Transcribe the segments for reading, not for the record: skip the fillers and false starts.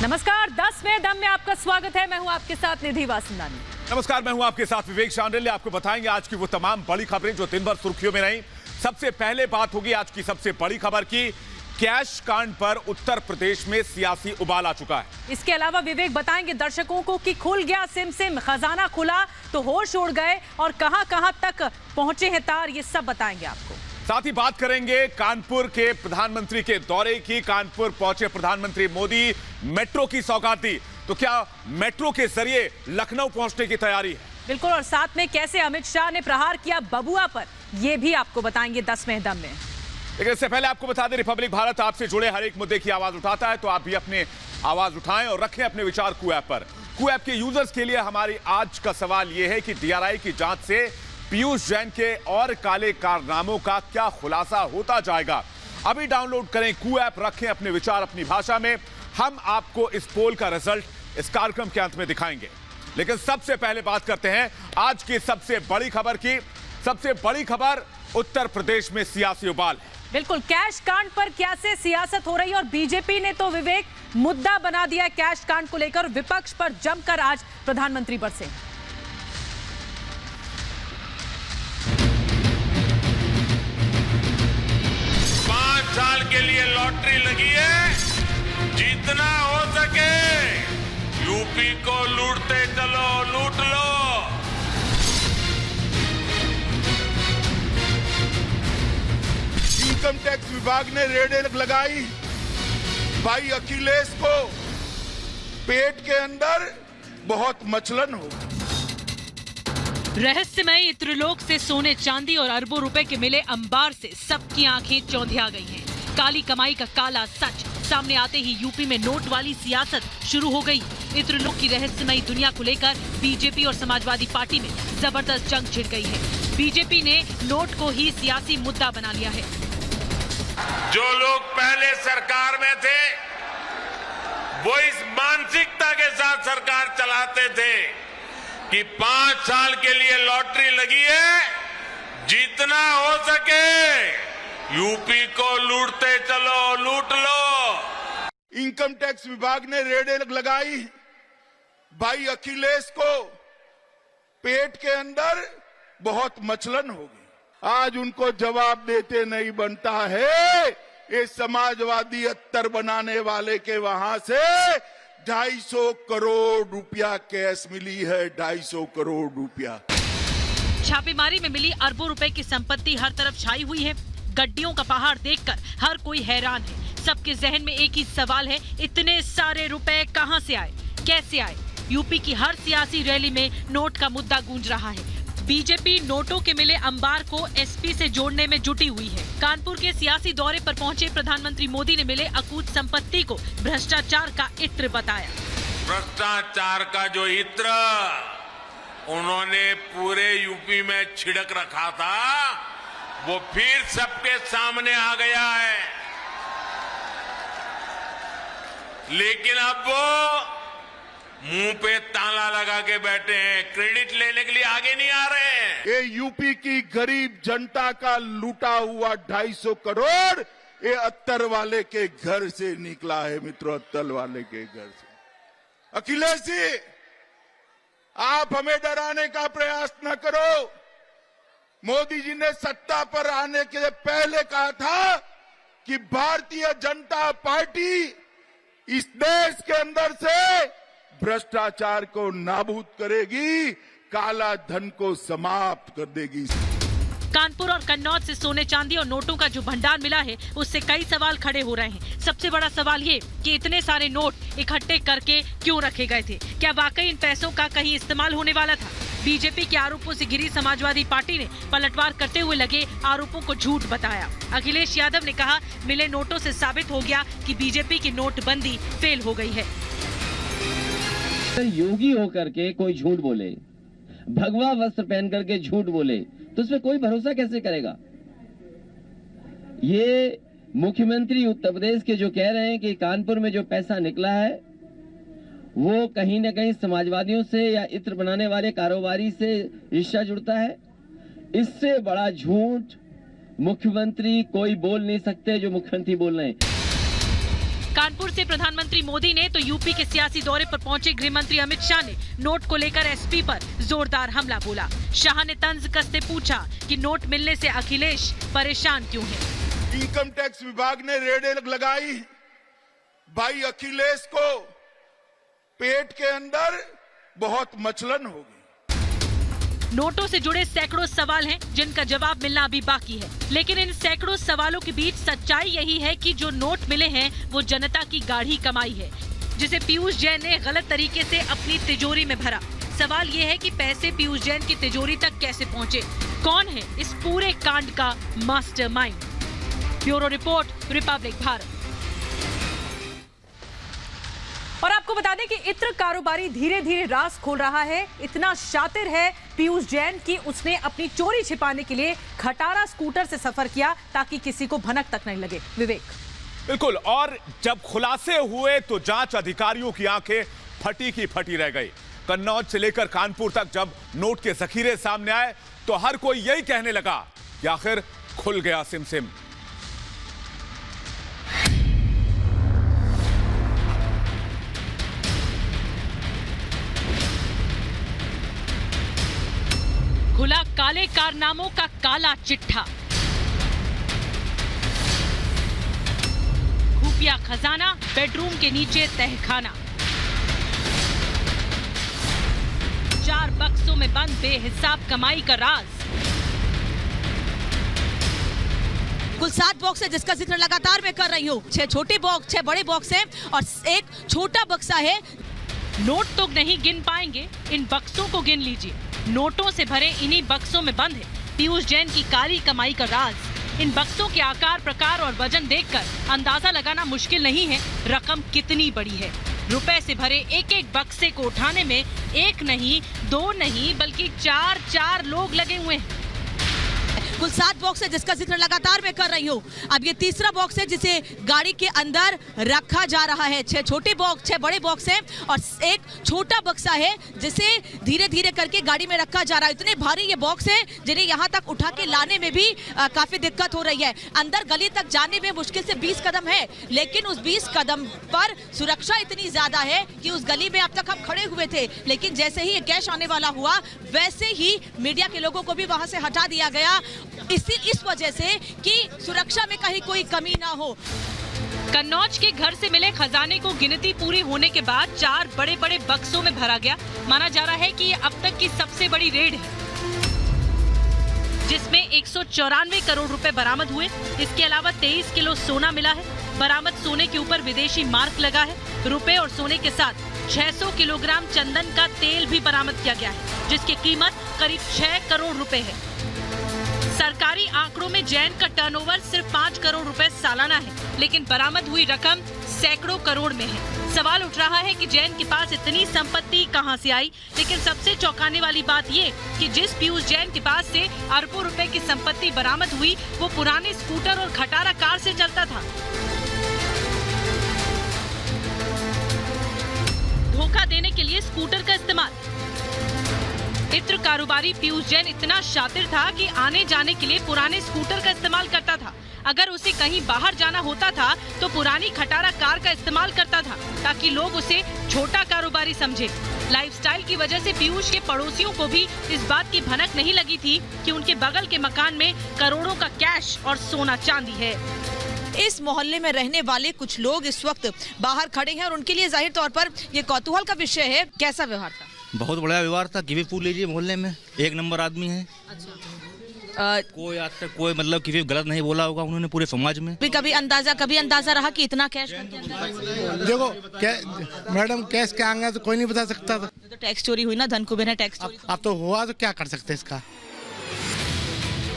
नमस्कार, 10वें दम में आपका स्वागत है। मैं हूं आपके साथ निधि वासंदानी। नमस्कार, मैं हूं आपके साथ विवेक शांडिल्य। आपको बताएंगे आज की वो तमाम बड़ी खबरें जो दिन भर सुर्खियों में रही। सबसे पहले बात होगी आज की सबसे बड़ी खबर की। कैश कांड पर उत्तर प्रदेश में सियासी उबाल आ चुका है। इसके अलावा विवेक बताएंगे दर्शकों को कि खुल गया सिम खजाना खुला तो होश उड़ गए और कहां तक पहुंचे हैं तार, ये सब बताएंगे आपको। साथ ही बात करेंगे कानपुर के प्रधानमंत्री के दौरे की। कानपुर पहुंचे प्रधानमंत्री मोदी, मेट्रो की सौगात दी। तो क्या मेट्रो के जरिए लखनऊ पहुंचने की तैयारी है? बिल्कुल, और साथ में कैसे अमित शाह ने प्रहार किया बबुआ पर, यह भी आपको बताएंगे 10वें दम में। लेकिन इससे पहले आपको बता दें, रिपब्लिक भारत आपसे जुड़े हर एक मुद्दे की आवाज उठाता है, तो आप भी अपनी आवाज उठाएं और रखें अपने विचार कू ऐप पर। कू ऐप के यूजर्स के लिए हमारी आज का सवाल यह है कि डीआरआई की जांच से पीयूष जैन के और काले कारनामों का क्या खुलासा होता जाएगा? अभी डाउनलोड करें कू ऐप, रखें अपने विचार अपनी भाषा में। हम आपको इस पोल का रिजल्ट इस कार्यक्रम के अंत में दिखाएंगे। लेकिन सबसे पहले बात करते हैं आज की सबसे बड़ी खबर की। सबसे बड़ी खबर उत्तर प्रदेश में सियासी उबाल है। बिल्कुल, कैश कांड पर कैसे सियासत हो रही है और बीजेपी ने तो विवेक मुद्दा बना दिया कैश कांड को लेकर। विपक्ष पर जमकर आज प्रधानमंत्री बरसे। 5 साल के लिए लॉटरी लगी है, जितना हो सके यूपी को लूटते चलो, लूट लो। इनकम टैक्स विभाग ने रेड लगाई। भाई अखिलेश को पेट के अंदर बहुत मचलन हो। रहस्यमयी त्रिलोक से सोने चांदी और अरबों रुपए के मिले अंबार से सबकी आंखें चौंधिया गई हैं। काली कमाई का काला सच सामने आते ही यूपी में नोट वाली सियासत शुरू हो गई। त्रिलोक की रहस्यमयी दुनिया को लेकर बीजेपी और समाजवादी पार्टी में जबरदस्त जंग छिड़ गई है। बीजेपी ने नोट को ही सियासी मुद्दा बना लिया है। जो लोग पहले सरकार में थे वो इस मानसिकता के साथ सरकार चलाते थे कि 5 साल के लिए लॉटरी लगी है, जितना हो सके यूपी को लूटते चलो, लूट लो। इनकम टैक्स विभाग ने रेड लगाई। भाई अखिलेश को पेट के अंदर बहुत मचलन हो गई। आज उनको जवाब देते नहीं बनता है। ये समाजवादी अत्तर बनाने वाले के वहां से 250 करोड़ रुपया कैश मिली है। 250 करोड़ रुपया। छापेमारी में मिली अरबों रुपए की संपत्ति हर तरफ छाई हुई है। गड्डियों का पहाड़ देखकर हर कोई हैरान है। सबके जहन में एक ही सवाल है, इतने सारे रुपए कहां से आए, कैसे आए? यूपी की हर सियासी रैली में नोट का मुद्दा गूंज रहा है। बीजेपी नोटों के मिले अंबार को एसपी से जोड़ने में जुटी हुई है। कानपुर के सियासी दौरे पर पहुंचे प्रधानमंत्री मोदी ने मिले अकूत संपत्ति को भ्रष्टाचार का इत्र बताया। भ्रष्टाचार का जो इत्र उन्होंने पूरे यूपी में छिड़क रखा था, वो फिर सबके सामने आ गया है। लेकिन अब वो मुंह पे ताला लगा के बैठे हैं, क्रेडिट लेने के लिए आगे नहीं आ रहे हैं। ये यूपी की गरीब जनता का लूटा हुआ 250 करोड़ ये अत्तर वाले के घर से निकला है मित्रों, अत्तर वाले के घर से। अखिलेश जी, आप हमें डराने का प्रयास न करो। मोदी जी ने सत्ता पर आने के पहले कहा था कि भारतीय जनता पार्टी इस देश के अंदर से भ्रष्टाचार को नाबूद करेगी, काला धन को समाप्त कर देगी। कानपुर और कन्नौज से सोने चांदी और नोटों का जो भंडार मिला है, उससे कई सवाल खड़े हो रहे हैं। सबसे बड़ा सवाल ये कि इतने सारे नोट इकट्ठे करके क्यों रखे गए थे? क्या वाकई इन पैसों का कहीं इस्तेमाल होने वाला था? बीजेपी के आरोपों से घिरी समाजवादी पार्टी ने पलटवार करते हुए लगे आरोपों को झूठ बताया। अखिलेश यादव ने कहा, मिले नोटों से साबित हो गया कि बीजेपी की नोटबंदी फेल हो गई है। योगी होकर के कोई झूठ बोले, भगवा वस्त्र पहन करके झूठ बोले, तो उसमें कोई भरोसा कैसे करेगा? ये मुख्यमंत्री उत्तर प्रदेश के जो कह रहे हैं कि कानपुर में जो पैसा निकला है वो कहीं न कहीं समाजवादियों से या इत्र बनाने वाले कारोबारी से रिश्ता जुड़ता है, इससे बड़ा झूठ मुख्यमंत्री कोई बोल नहीं सकते जो मुख्यमंत्री बोल रहे हैं। कानपुर से प्रधानमंत्री मोदी ने तो यूपी के सियासी दौरे पर पहुंचे गृह मंत्री अमित शाह ने नोट को लेकर एसपी पर जोरदार हमला बोला। शाह ने तंज कसते पूछा कि नोट मिलने से अखिलेश परेशान क्यों है। इनकम टैक्स विभाग ने रेड लगाई, भाई अखिलेश को पेट के अंदर बहुत मचलन होगी। नोटों से जुड़े सैकड़ों सवाल हैं जिनका जवाब मिलना अभी बाकी है, लेकिन इन सैकड़ों सवालों के बीच सच्चाई यही है कि जो नोट मिले हैं वो जनता की गाढ़ी कमाई है, जिसे पीयूष जैन ने गलत तरीके से अपनी तिजोरी में भरा। सवाल ये है कि पैसे पीयूष जैन की तिजोरी तक कैसे पहुंचे, कौन है इस पूरे कांड का mastermind. Bureau report, Republic Bharat. और आपको बता दें कि इत्र कारोबारी धीरे धीरे राज खोल रहा है। इतना शातिर है पीयूष जैन कि उसने अपनी चोरी छिपाने के लिए खटारा स्कूटर से सफर किया ताकि किसी को भनक तक नहीं लगे। विवेक। बिल्कुल, और जब खुलासे हुए तो जांच अधिकारियों की आंखें फटी की फटी रह गई। कन्नौज से लेकर कानपुर तक जब नोट के जखीरे सामने आए तो हर कोई यही कहने लगा कि आखिर खुल गया सिम। खुला काले कारनामों का काला चिट्ठा। खुफिया खजाना, बेडरूम के नीचे तहखाना। 4 बक्सों में बंद बेहिसाब कमाई का राज। कुल 7 बॉक्स है जिसका जिक्र लगातार मैं कर रही हूँ। 6 छोटे बॉक्स, 6 बड़े बॉक्स हैं और एक छोटा बक्सा है। नोट तो नहीं गिन पाएंगे, इन बक्सों को गिन लीजिए। नोटों से भरे इन्हीं बक्सों में बंद है पीयूष जैन की काली कमाई का राज। इन बक्सों के आकार, प्रकार और वजन देखकर अंदाजा लगाना मुश्किल नहीं है रकम कितनी बड़ी है। रुपए से भरे एक एक बक्से को उठाने में 1 नहीं, 2 नहीं बल्कि 4 लोग लगे हुए हैं। कुल 7 बॉक्स है जिसका जिक्र लगातार मैं कर रही हूँ। अब ये तीसरा बॉक्स है जिसे गाड़ी के अंदर रखा जा रहा है। 6 छोटे बॉक्स, 6 बड़े बॉक्स हैं और एक छोटा बक्सा है जिसे धीरे धीरे करके गाड़ी में रखा जा रहा है। इतने भारी ये बॉक्स है जिन्हें यहाँ तक उठा के लाने में भी काफी दिक्कत हो रही है। अंदर गली तक जाने में मुश्किल से 20 कदम है, लेकिन उस 20 कदम पर सुरक्षा इतनी ज्यादा है कि उस गली में अब तक हम खड़े हुए थे, लेकिन जैसे ही ये कैश आने वाला हुआ वैसे ही मीडिया के लोगों को भी वहां से हटा दिया गया, इस वजह से कि सुरक्षा में कहीं कोई कमी ना हो। कन्नौज के घर से मिले खजाने को गिनती पूरी होने के बाद 4 बड़े बड़े बक्सों में भरा गया। माना जा रहा है कि ये अब तक की सबसे बड़ी रेड है, जिसमें 194 करोड़ रुपए बरामद हुए। इसके अलावा 23 किलो सोना मिला है। बरामद सोने के ऊपर विदेशी मार्क लगा है। रुपए और सोने के साथ 600 किलोग्राम चंदन का तेल भी बरामद किया गया है, जिसकी कीमत करीब 6 करोड़ रुपए है। सरकारी आंकड़ों में जैन का टर्नओवर सिर्फ 5 करोड़ रुपए सालाना है, लेकिन बरामद हुई रकम सैकड़ों करोड़ में है। सवाल उठ रहा है कि जैन के पास इतनी संपत्ति कहां से आई, लेकिन सबसे चौंकाने वाली बात ये कि जिस पीयूष जैन के पास से अरबों रुपए की संपत्ति बरामद हुई वो पुराने स्कूटर और खटारा कार से चलता था। धोखा देने के लिए स्कूटर का इस्तेमाल। इत्र कारोबारी पीयूष जैन इतना शातिर था कि आने जाने के लिए पुराने स्कूटर का इस्तेमाल करता था। अगर उसे कहीं बाहर जाना होता था तो पुरानी खटारा कार का इस्तेमाल करता था ताकि लोग उसे छोटा कारोबारी समझे। लाइफस्टाइल की वजह से पीयूष के पड़ोसियों को भी इस बात की भनक नहीं लगी थी कि उनके बगल के मकान में करोड़ों का कैश और सोना चांदी है। इस मोहल्ले में रहने वाले कुछ लोग इस वक्त बाहर खड़े हैं और उनके लिए जाहिर तौर पर ये कौतूहल का विषय है। कैसा व्यवहार था? बहुत बड़ा व्यवहार था। किसी पूछ लीजिए, मोहल्ले में 1 नंबर आदमी है। कोई आज तक कोई मतलब किसी गलत नहीं बोला होगा उन्होंने पूरे समाज में। कभी अंदाजा रहा कि इतना कैश? देखो मैडम, कैश क्या आएंगे तो कोई नहीं बता सकता था। तो टैक्स चोरी हुई ना, धन कुबेर है टैक्स। अब तो हुआ तो क्या कर सकते इसका।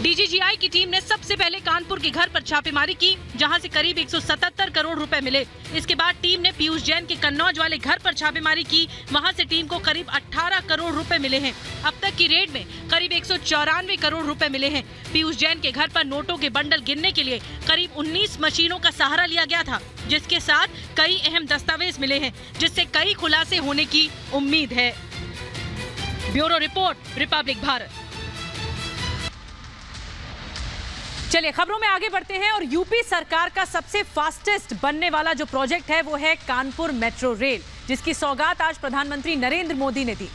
डीजीजीआई की टीम ने सबसे पहले कानपुर के घर पर छापेमारी की, जहां से करीब 177 करोड़ रुपए मिले। इसके बाद टीम ने पीयूष जैन के कन्नौज वाले घर पर छापेमारी की, वहां से टीम को करीब 18 करोड़ रुपए मिले हैं। अब तक की रेड में करीब 194 करोड़ रुपए मिले हैं। पीयूष जैन के घर पर नोटों के बंडल गिनने के लिए करीब 19 मशीनों का सहारा लिया गया था, जिसके साथ कई अहम दस्तावेज मिले हैं, जिससे कई खुलासे होने की उम्मीद है। Bureau report, Republic Bharat. चलिए खबरों में आगे बढ़ते हैं और यूपी सरकार का सबसे फास्टेस्ट बनने वाला जो प्रोजेक्ट है वो है कानपुर मेट्रो रेल, जिसकी सौगात आज प्रधानमंत्री नरेंद्र मोदी ने दी।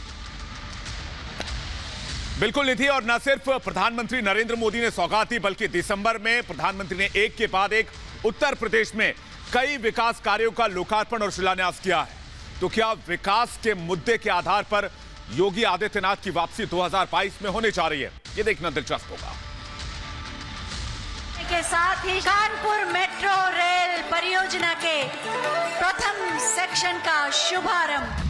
बिल्कुल निधि, और न सिर्फ प्रधानमंत्री नरेंद्र मोदी ने सौगात दी बल्कि दिसंबर में प्रधानमंत्री ने एक के बाद एक उत्तर प्रदेश में कई विकास कार्यों का लोकार्पण और शिलान्यास किया है। तो क्या विकास के मुद्दे के आधार पर योगी आदित्यनाथ की वापसी 2022 में होने जा रही है? ये देखना दिलचस्प होगा। के साथ ही कानपुर मेट्रो रेल परियोजना के प्रथम सेक्शन का शुभारंभ।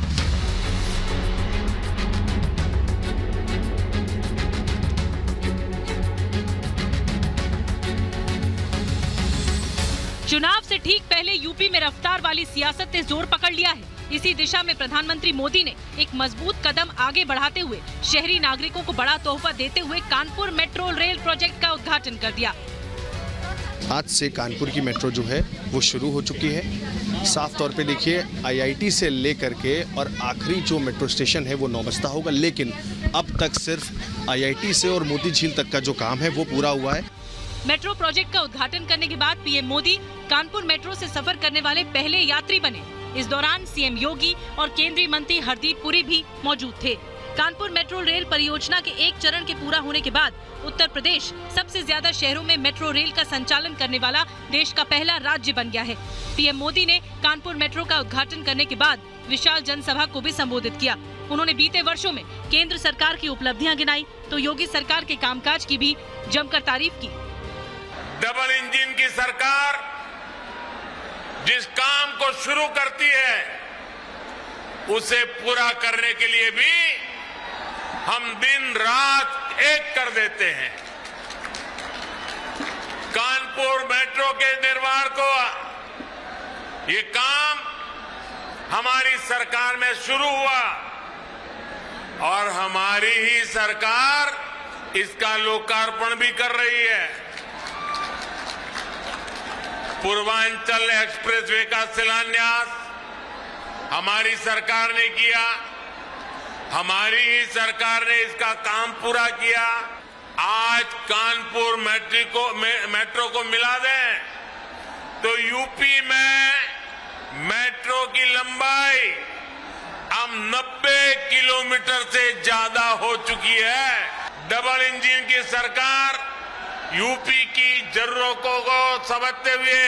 चुनाव से ठीक पहले यूपी में रफ्तार वाली सियासत ने जोर पकड़ लिया है। इसी दिशा में प्रधानमंत्री मोदी ने एक मजबूत कदम आगे बढ़ाते हुए शहरी नागरिकों को बड़ा तोहफा देते हुए कानपुर मेट्रो रेल प्रोजेक्ट का उद्घाटन कर दिया। आज से कानपुर की मेट्रो जो है वो शुरू हो चुकी है। साफ तौर पे देखिए, आईआईटी से लेकर के और आखिरी जो मेट्रो स्टेशन है वो नौबस्ता होगा, लेकिन अब तक सिर्फ आईआईटी से और मोती झील तक का जो काम है वो पूरा हुआ है। मेट्रो प्रोजेक्ट का उद्घाटन करने के बाद पीएम मोदी कानपुर मेट्रो से सफर करने वाले पहले यात्री बने। इस दौरान सीएम योगी और केंद्रीय मंत्री हरदीप पुरी भी मौजूद थे। कानपुर मेट्रो रेल परियोजना के एक चरण के पूरा होने के बाद उत्तर प्रदेश सबसे ज्यादा शहरों में मेट्रो रेल का संचालन करने वाला देश का पहला राज्य बन गया है। पीएम मोदी ने कानपुर मेट्रो का उद्घाटन करने के बाद विशाल जनसभा को भी संबोधित किया। उन्होंने बीते वर्षों में केंद्र सरकार की उपलब्धियां गिनाई तो योगी सरकार के कामकाज की भी जमकर तारीफ की। डबल इंजन की सरकार जिस काम को शुरू करती है उसे पूरा करने के लिए भी हम दिन रात एक कर देते हैं। कानपुर मेट्रो के निर्माण को ये काम हमारी सरकार में शुरू हुआ और हमारी ही सरकार इसका लोकार्पण भी कर रही है। पूर्वांचल एक्सप्रेसवे का शिलान्यास हमारी सरकार ने किया, हमारी ही सरकार ने इसका काम पूरा किया। आज कानपुर मेट्रो को मिला दें तो यूपी में मेट्रो की लंबाई अब 90 किलोमीटर से ज्यादा हो चुकी है। डबल इंजन की सरकार यूपी की जरूरतों को समझते हुए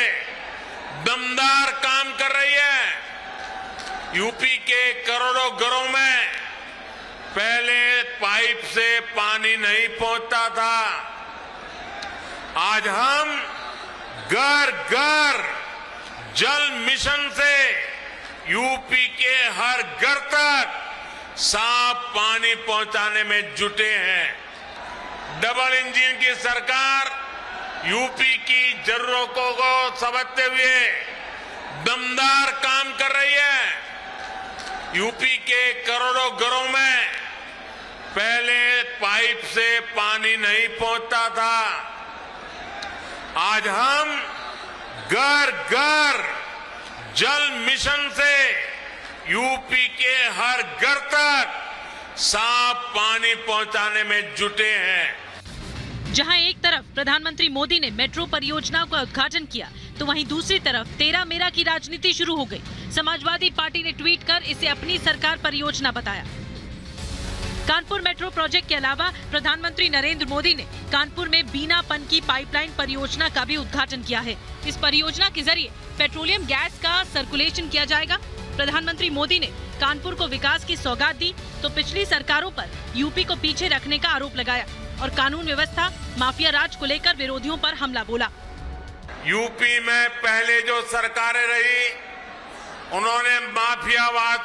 दमदार काम कर रही है। यूपी के करोड़ों घरों में पहले पाइप से पानी नहीं पहुंचता था, आज हम घर घर जल मिशन से यूपी के हर घर तक साफ पानी पहुंचाने में जुटे हैं। डबल इंजन की सरकार यूपी की जरूरतों को समझते हुए दमदार काम कर रही है। यूपी के करोड़ों घरों में पहले पाइप से पानी नहीं पहुंचता था, आज हम घर घर जल मिशन से यूपी के हर घर तक साफ पानी पहुंचाने में जुटे हैं। जहां एक तरफ प्रधानमंत्री मोदी ने मेट्रो परियोजना का उद्घाटन किया तो वहीं दूसरी तरफ तेरा मेरा की राजनीति शुरू हो गई। समाजवादी पार्टी ने ट्वीट कर इसे अपनी सरकार परियोजना बताया। कानपुर मेट्रो प्रोजेक्ट के अलावा प्रधानमंत्री नरेंद्र मोदी ने कानपुर में बीनापन की पाइपलाइन परियोजना का भी उद्घाटन किया है। इस परियोजना के जरिए पेट्रोलियम गैस का सर्कुलेशन किया जाएगा। प्रधानमंत्री मोदी ने कानपुर को विकास की सौगात दी तो पिछली सरकारों पर यूपी को पीछे रखने का आरोप लगाया और कानून व्यवस्था माफिया राज को लेकर विरोधियों पर हमला बोला। यूपी में पहले जो सरकारें रही उन्होंने माफियावाद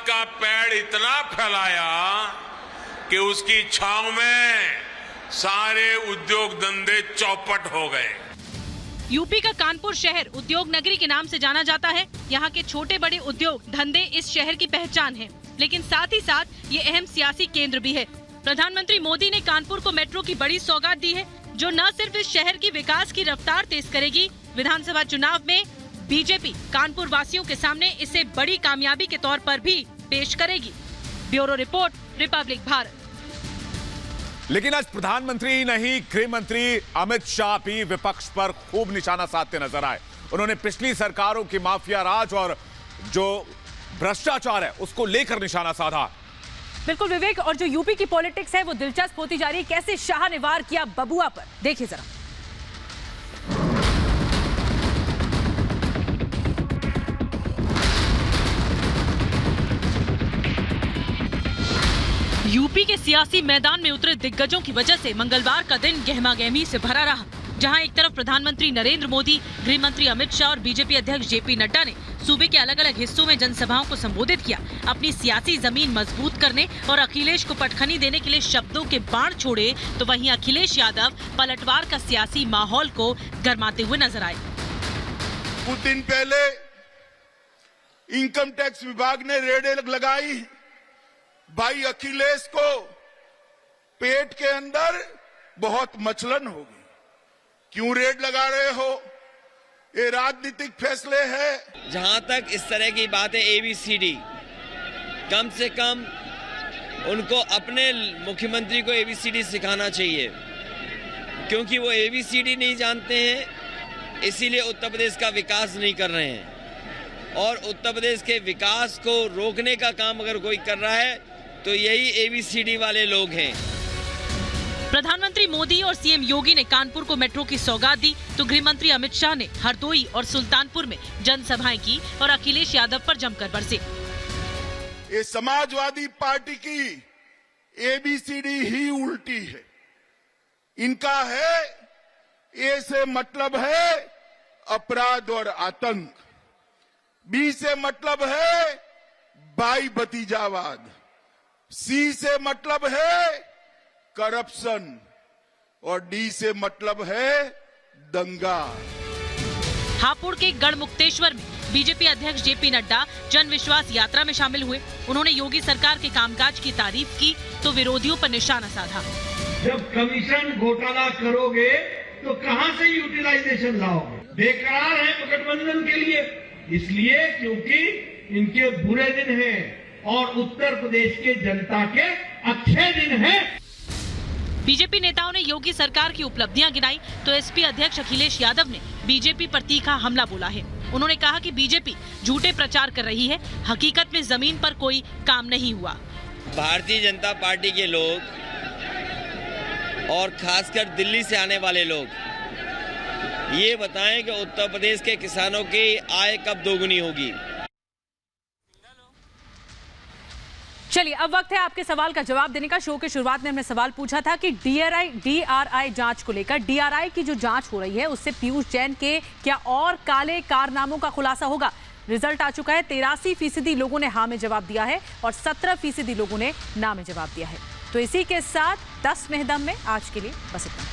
का पेड़ इतना फैलाया कि उसकी छांव में सारे उद्योग धंधे चौपट हो गए। यूपी का कानपुर शहर उद्योग नगरी के नाम से जाना जाता है। यहाँ के छोटे बड़े उद्योग धंधे इस शहर की पहचान है, लेकिन साथ ही साथ ये अहम सियासी केंद्र भी है। प्रधानमंत्री मोदी ने कानपुर को मेट्रो की बड़ी सौगात दी है, जो न सिर्फ इस शहर की विकास की रफ्तार तेज करेगी, विधानसभा चुनाव में बीजेपी कानपुर वासियों के सामने इसे बड़ी कामयाबी के तौर पर भी पेश करेगी। Bureau report, Republic Bharat. लेकिन आज प्रधानमंत्री ही नहीं, गृह मंत्री अमित शाह भी विपक्ष पर खूब निशाना साधते नजर आए। उन्होंने पिछली सरकारों की माफिया राज और जो भ्रष्टाचार है उसको लेकर निशाना साधा। बिल्कुल विवेक, और जो यूपी की पॉलिटिक्स है वो दिलचस्प होती जा रही है। कैसे शाह ने वार किया बबुआ पर, देखिए जरा। यूपी के सियासी मैदान में उतरे दिग्गजों की वजह से मंगलवार का दिन गहमागहमी से भरा रहा, जहां एक तरफ प्रधानमंत्री नरेंद्र मोदी, गृह मंत्री अमित शाह और बीजेपी अध्यक्ष जेपी नड्डा ने सूबे के अलग अलग हिस्सों में जनसभाओं को संबोधित किया। अपनी सियासी जमीन मजबूत करने और अखिलेश को पटखनी देने के लिए शब्दों के बाण छोड़े, तो वहीं अखिलेश यादव पलटवार का सियासी माहौल को गरमाते हुए नजर आए। कुछ दिन पहले इनकम टैक्स विभाग ने रेड लगाई, भाई अखिलेश को पेट के अंदर बहुत मचलन होगी। क्यों रेड लगा रहे हो? ये राजनीतिक फैसले हैं। जहां तक इस तरह की बातें ABCD, कम से कम उनको अपने मुख्यमंत्री को ABCD सिखाना चाहिए, क्योंकि वो ABCD नहीं जानते हैं, इसीलिए उत्तर प्रदेश का विकास नहीं कर रहे हैं। और उत्तर प्रदेश के विकास को रोकने का काम अगर कोई कर रहा है तो यही ABCD वाले लोग हैं। प्रधानमंत्री मोदी और सीएम योगी ने कानपुर को मेट्रो की सौगात दी, तो गृह मंत्री अमित शाह ने हरदोई और सुल्तानपुर में जनसभाएं की और अखिलेश यादव पर जमकर बरसे। ये समाजवादी पार्टी की ABCD ही उल्टी है। इनका है A से मतलब है अपराध और आतंक, B से मतलब है भाई भतीजावाद, C से मतलब है करप्शन और D से मतलब है दंगा। हापुड़ के गढ़मुक्तेश्वर में बीजेपी अध्यक्ष जेपी नड्डा जन विश्वास यात्रा में शामिल हुए। उन्होंने योगी सरकार के कामकाज की तारीफ की तो विरोधियों पर निशाना साधा। जब कमीशन घोटाला करोगे तो कहां से यूटिलाइजेशन लाओगे? बेकरार है गठबंधन के लिए, इसलिए क्योंकि इनके बुरे दिन हैं और उत्तर प्रदेश के जनता के अच्छे दिन हैं। बीजेपी नेताओं ने योगी सरकार की उपलब्धियां गिनाई तो एसपी अध्यक्ष अखिलेश यादव ने बीजेपी पर तीखा हमला बोला है। उन्होंने कहा कि बीजेपी झूठे प्रचार कर रही है, हकीकत में जमीन पर कोई काम नहीं हुआ। भारतीय जनता पार्टी के लोग और खासकर दिल्ली से आने वाले लोग ये बताएं कि उत्तर प्रदेश के किसानों की आय कब दोगुनी होगी। चलिए अब वक्त है आपके सवाल का जवाब देने का। शो के शुरुआत में हमने सवाल पूछा था कि डीआरआई जांच को लेकर, डीआरआई की जो जांच हो रही है उससे पीयूष जैन के क्या और काले कारनामों का खुलासा होगा। रिजल्ट आ चुका है, 83% लोगों ने हाँ में जवाब दिया है और 17% लोगों ने ना में जवाब दिया है। तो इसी के साथ 10 में दम में आज के लिए बस इतना।